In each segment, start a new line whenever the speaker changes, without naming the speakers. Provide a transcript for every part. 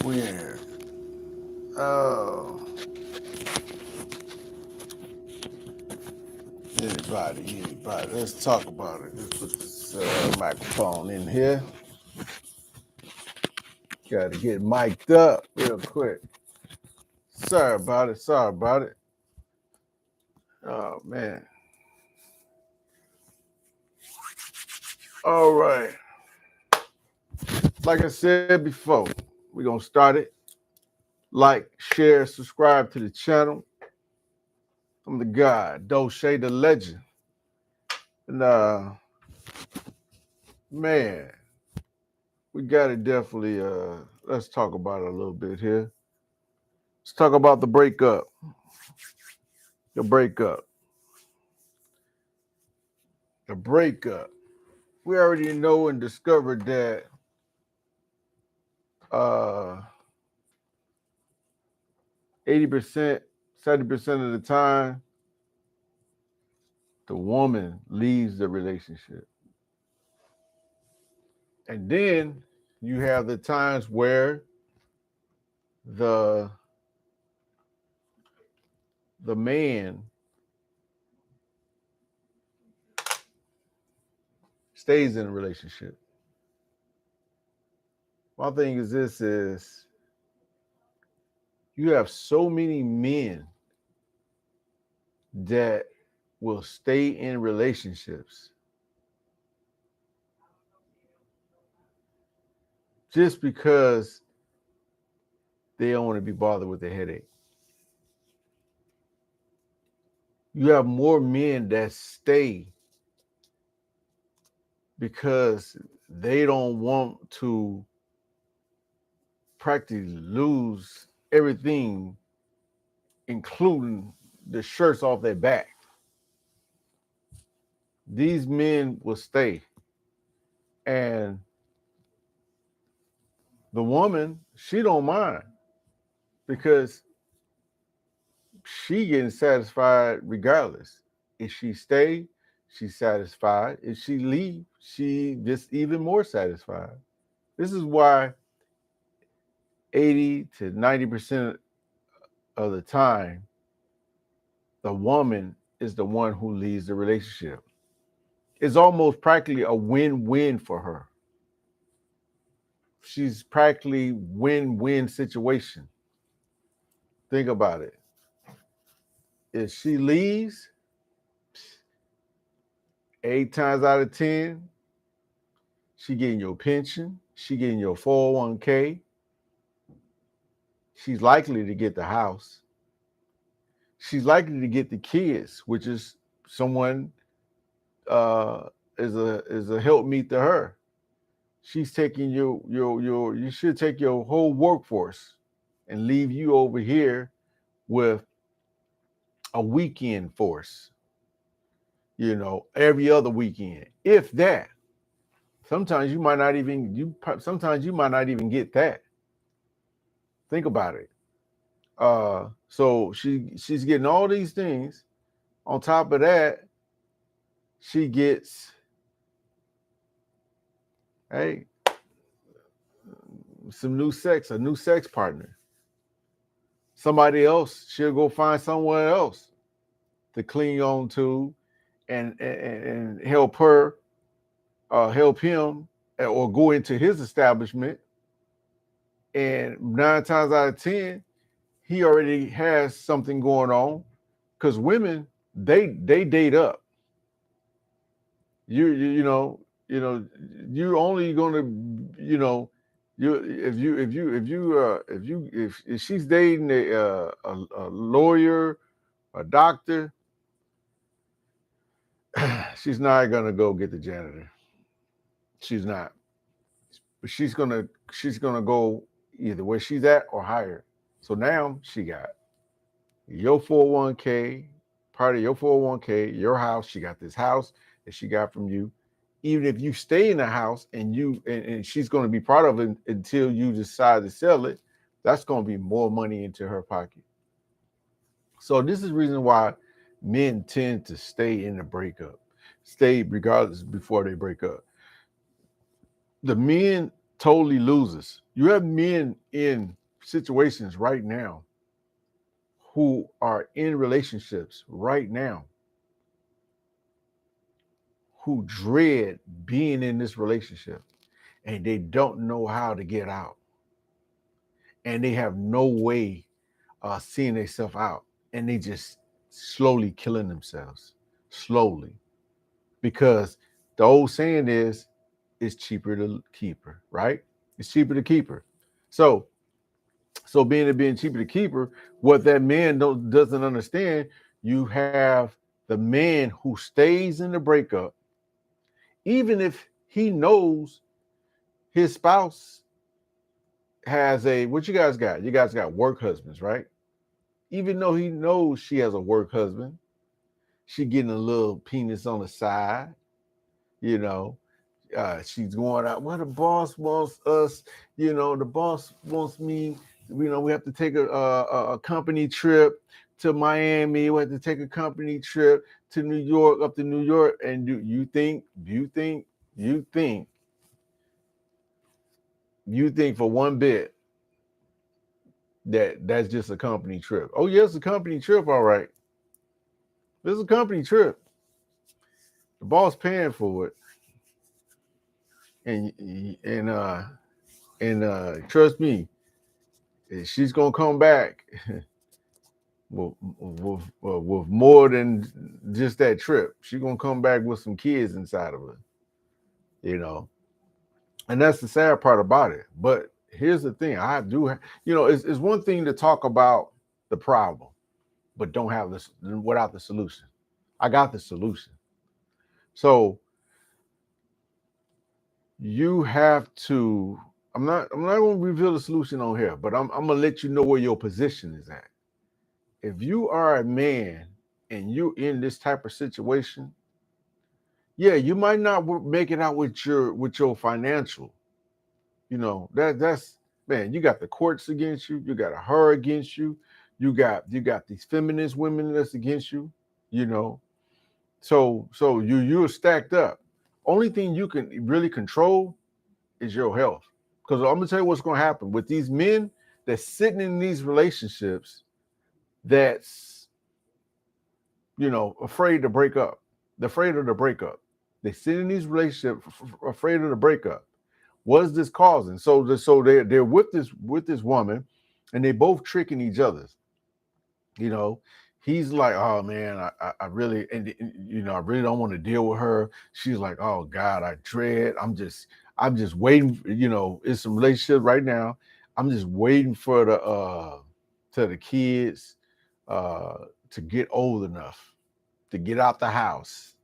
Weird. Oh, anybody. Let's talk about it. Let's put this microphone in here. Got to get mic'd up real quick. Sorry about it. Oh, man. All right. Like I said before, we're going to start it. Like, share, subscribe to the channel. I'm the guy, Dolce the legend. And, man, we got to definitely, let's talk about it a little bit here. Let's talk about the breakup. The breakup. The breakup. We already know and discovered that uh 80%, 70% of the time, the woman leaves the relationship. And then you have the times where the the man stays in a relationship. My thing is this is you have so many men that will stay in relationships just because they don't want to be bothered with the headache. You have more men that stay because they don't want to practically lose everything, including the shirts off their back. These men will stay. And the woman, she don't mind because she getting satisfied regardless. If she stay, she's satisfied. If she leave, she just even more satisfied. This is why 80 to 90% of the time, the woman is the one who leaves the relationship. It's almost practically a win-win for her. She's practically win-win situation. Think about it. If she leaves, 8 times out of 10, she getting your pension, she getting your 401k. She's likely to get the house. She's likely to get the kids, which is someone is a helpmeet to her. She's taking you should take your whole workforce and leave you over here with a weekend force, every other weekend. If that. Sometimes you might not even get that. Think about it. So she's getting all these things. On top of that, she gets, hey, a new sex partner. Somebody else, she'll go find someone else to cling on to and help her, help him, or go into his establishment. And 9 times out of 10, he already has something going on because women, they date up. You're only gonna, you if she's dating a lawyer, a doctor, she's not gonna go get the janitor. She's not. But she's gonna go either where she's at or higher. So now she got your 401k, part of your 401k, your house. She got this house that she got from you. Even if you stay in the house and she's going to be part of it until you decide to sell it, that's going to be more money into her pocket. So this is the reason why men tend to stay in the breakup, stay regardless before they break up. The men totally loses. You have men in situations right now who are in relationships right now who dread being in this relationship and they don't know how to get out and they have no way seeing themselves out and they just slowly killing themselves slowly because the old saying is it's cheaper to keep her, right? It's cheaper to keep her. So being cheaper to keep her, what that man doesn't understand, you have the man who stays in the breakup even if he knows his spouse has a what you guys got? You guys got work husbands, right? Even though he knows she has a work husband, she getting a little penis on the side, you know. She's going out. Well, the boss wants us, the boss wants me. We have to take a company trip to Miami. We have to take a company trip to New York, up to New York. And do you think for one bit that's just a company trip? Oh, yeah, it's a company trip, all right. It's a company trip. The boss paying for it, and trust me, she's gonna come back with more than just that trip. She's gonna come back with some kids inside of her, you know. And that's the sad part about it. But here's the thing: I do, it's one thing to talk about the problem, but don't have this without the solution. I got the solution. So you have to. I'm not going to reveal the solution on here, but I'm going to let you know where your position is at. If you are a man and you're in this type of situation, yeah, you might not make it out with your financial. That's man. You got the courts against you. You got her against you. You got these feminist women that's against you. You know, so you're stacked up. Only thing you can really control is your health. Because I'm gonna tell you what's gonna happen with these men that's sitting in these relationships that's afraid to break up. They're afraid of the breakup. They sit in these relationships afraid of the breakup. What is this causing? So they're with this woman, and they both tricking each other. You know, he's like, oh man, I really I really don't want to deal with her. She's like, oh God, I dread. I'm just waiting. It's some relationship right now. I'm just waiting for the kids to get old enough to get out the house,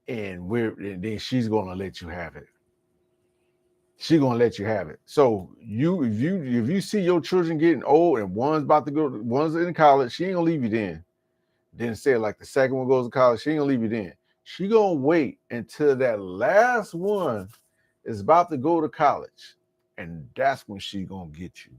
and then she's gonna let you have it. She's gonna let you have it. So if you see your children getting old and one's in college, she ain't gonna leave you then. Then say like the second one goes to college, she ain't gonna leave you then. She gonna wait until that last one is about to go to college, and that's when she gonna get you.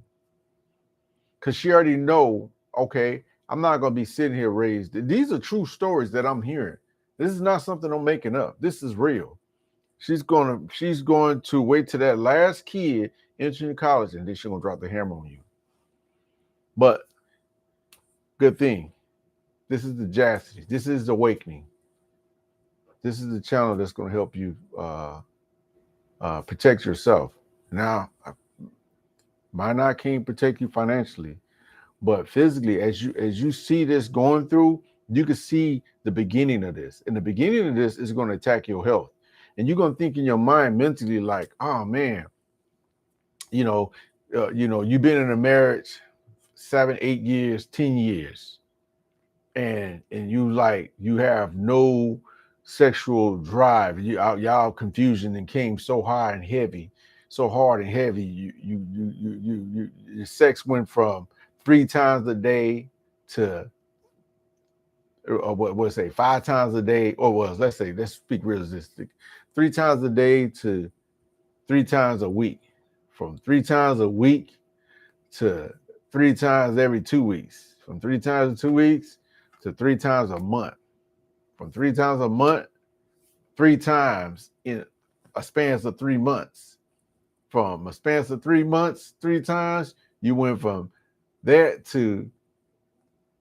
Cause she already know, okay, I'm not gonna be sitting here raised. These are true stories that I'm hearing. This is not something I'm making up. This is real. She's going to wait till that last kid entering college, and then she's gonna drop the hammer on you. But good thing, this is the JASCDY. This is the Awakening. This is the channel that's gonna help you protect yourself. Now, might not can't protect you financially, but physically, as you see this going through, you can see the beginning of this. And the beginning of this is going to attack your health. And you're going to think in your mind mentally like, oh man, you've been in a marriage 7, 8 years, 10 years, and you have no sexual drive. Y'all confusion and came so high and heavy, so hard and heavy. Your sex went from 3 times a day to what say 5 times a day, or let's speak realistic, 3 times a day to 3 times a week, from 3 times a week to 3 times every 2 weeks, from 3 times in 2 weeks to 3 times a month, from 3 times a month, 3 times in a span of 3 months. From a span of 3 months, 3 times, you went from that to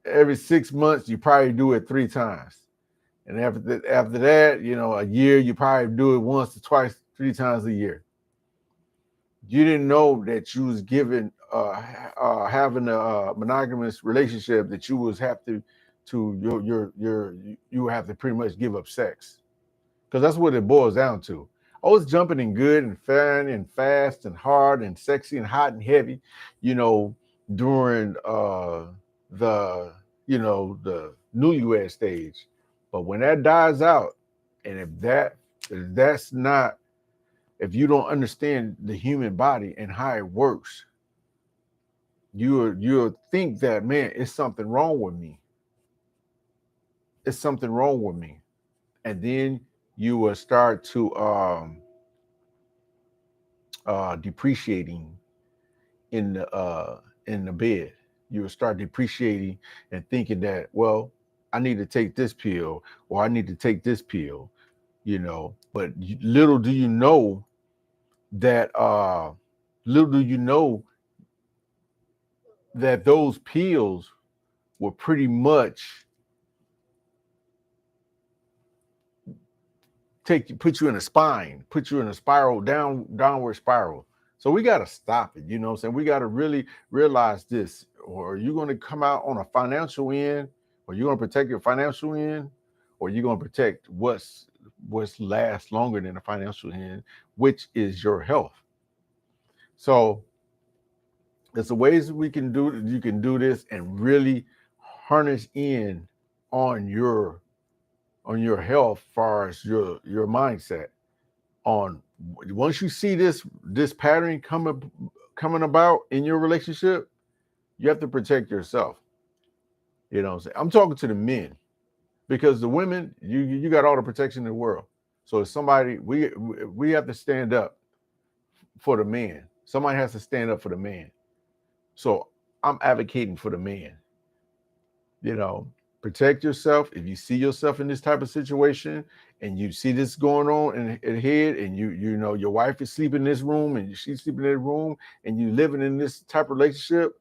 every 6 months, you probably do it 3 times. And after that, a year, you probably do it once or twice, 3 times a year. You didn't know that you was given having a monogamous relationship, that you was have to you have to pretty much give up sex, because that's what it boils down to. Oh, it's jumping and good and fun and fast and hard and sexy and hot and heavy, during the the newlywed stage. But when that dies out, and if you don't understand the human body and how it works, you'll think that, man, it's something wrong with me. It's something wrong with me. And then you will start to depreciating in the bed. You will start depreciating and thinking that, well, I need to take this pill, or I need to take this pill, But little do you know that those pills will pretty much put you in a downward spiral. So we got to stop it. You know what I'm saying? We got to really realize this. Or you're going to come out on a financial end, or you're going to protect your financial end, or you're going to protect what's lasts longer than the financial end, which is your health. So there's the ways you can do this and really harness in on your health, far as your mindset. Once you see this pattern coming about in your relationship, you have to protect yourself. You know what I'm saying? I'm talking to the men, because the women, you got all the protection in the world. So if somebody, we have to stand up for the man. Somebody has to stand up for the man. So I'm advocating for the man. Protect yourself. If you see yourself in this type of situation and you see this going on in head, and you know your wife is sleeping in this room and she's sleeping in that room, and you living in this type of relationship,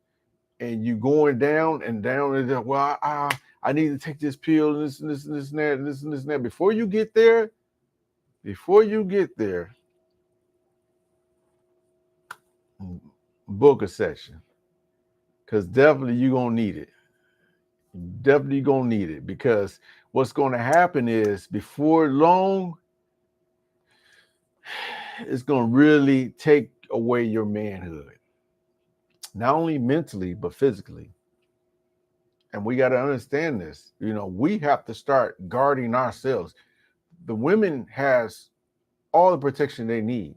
and you going down and down, and well, I need to take this pill, and this and this and this and that, and this and this and that. Before you get there, book a session, because definitely you're gonna need it. Definitely gonna need it, because what's going to happen is, before long, it's going to really take away your manhood, not only mentally but physically. And we got to understand this. We have to start guarding ourselves. The women has all the protection they need.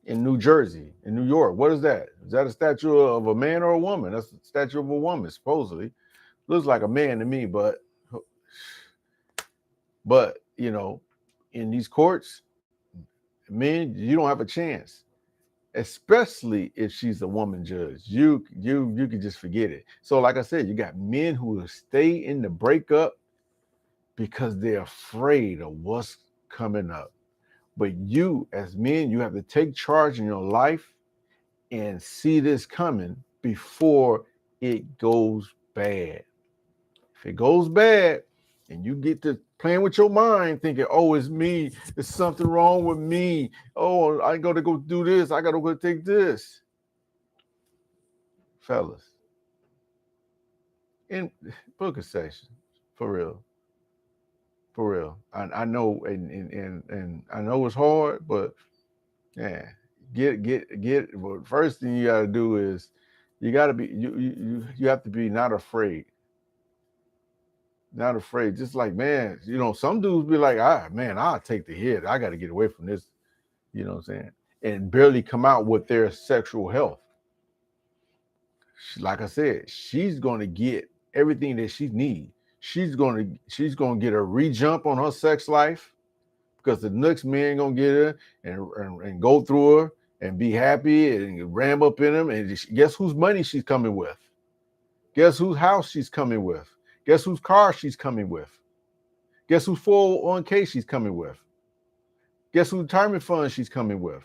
In New Jersey, in New York, what is that? Is that a statue of a man or a woman? That's a statue of a woman, supposedly. Looks like a man to me, but in these courts, men, you don't have a chance, especially if she's a woman judge. You can just forget it. So like I said, you got men who will stay in the breakup because they're afraid of what's coming up. But you, as men, you have to take charge in your life and see this coming before it goes bad. If it goes bad and you get to playing with your mind, thinking, oh, it's me, there's something wrong with me. Oh, I got to go do this. I got to go take this. Fellas, in book a session, for real. For real. I know, and I know it's hard, but yeah, get. Well, first thing you got to do is you got to be you have to be not afraid. Not afraid. Just like, man, some dudes be like, man, I'll take the hit. I got to get away from this. You know what I'm saying? And barely come out with their sexual health. Like I said, she's going to get everything that she needs. She's going to get a re-jump on her sex life, because the next man gonna get her and go through her and be happy and ram up in him. And guess whose money she's coming with? Guess whose house she's coming with? Guess whose car she's coming with? Guess whose 401k she's coming with? Guess who retirement fund she's coming with?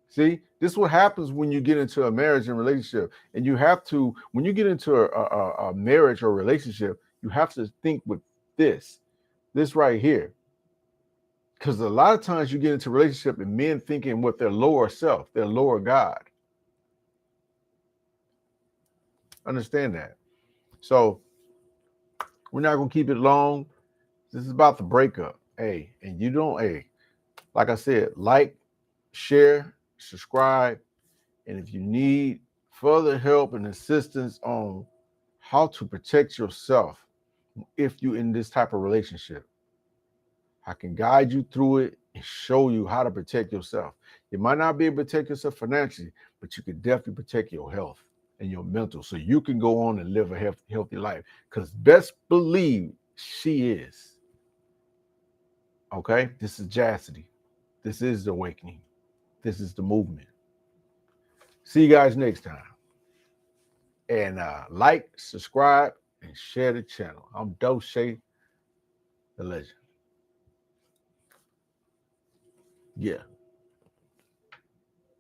See, this is what happens when you get into a marriage and relationship. And you have to, when you get into a marriage or relationship, you have to think with this right here. Because a lot of times you get into a relationship and men thinking with their lower self, their lower God. Understand that. So we're not going to keep it long. This is about the breakup. Hey, and you don't, hey, like I said, like, share, subscribe. And if you need further help and assistance on how to protect yourself if you're in this type of relationship, I can guide you through it and show you how to protect yourself. You might not be able to protect yourself financially, but you can definitely protect your health and your mental so you can go on and live a healthy life. Because best believe she is. Okay? This is JASCDY. This is the awakening. This is the movement. See you guys next time. And like, subscribe, and share the channel. I'm Dose, the legend. Yeah.